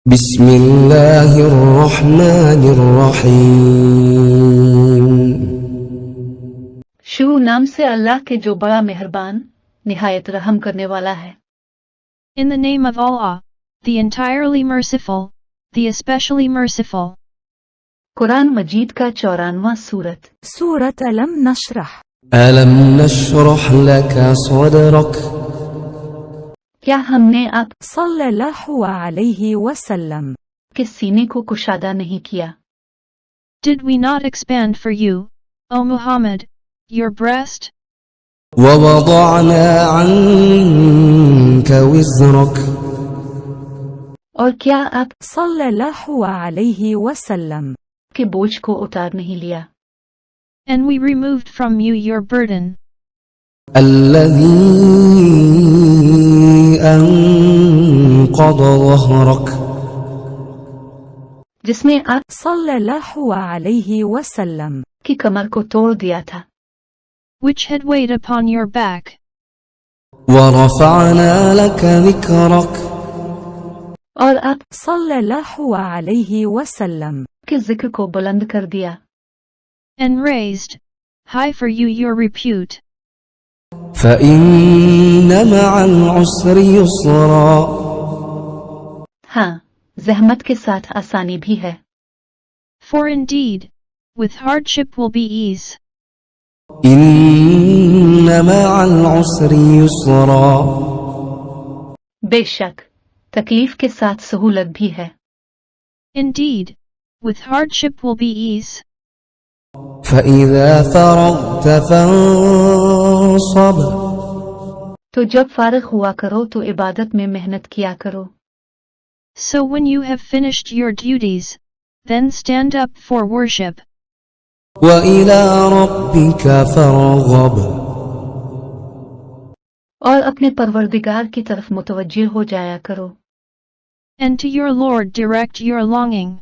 बिस्मिल्लाहिर्रहमानिर्रहीम। शुरू नाम से अल्लाह के जो बड़ा मेहरबान निहायत रहम करने वाला है। In the name of Allah, the entirely merciful, the especially merciful. Quran मजीद का 94वां सूरत सूरत अलम नशरह। अलम नशरह लका सदरक। क्या हमने आप सल्लल्लाहु अलैहि वसल्लम के सीने को कुशादा नहीं किया? Did we not expand for you, O Muhammad, your breast? ववضعना अन्क विज़रक। और क्या आप सल्लल्लाहु अलैहि वसल्लम के बोझ को उतार नहीं लिया? And we removed from you your burden, الذي أنقض ظهرك। जिसने आप सल्लल्लाहु अलैहि वसल्लम की कमर को तोड़ दिया था। which had weighed upon your back. ورفعنا لك ذكرك। और आप सल्लल्लाहु अलैहि वसल्लम के जिक्र को बुलंद कर दिया। And raised high for you your repute. فإن مع العسر يسرا। हाँ, ज़हमत के साथ आसानी भी है। For indeed, with hardship will be ease. إن مع العسر يسرا। बेशक तकलीफ के साथ सहूलत भी है। Indeed, with hardship will be ease. فإذا فرغت فانصب। तो जब फारिग हुआ करो तो इबादत में मेहनत किया करो। So when you have finished your duties, then stand up for worship. وإلى ربك فارغب। और अपने परवरदिगार की तरफ मुतवज्जे हो जाया करो। And to your Lord direct your longing.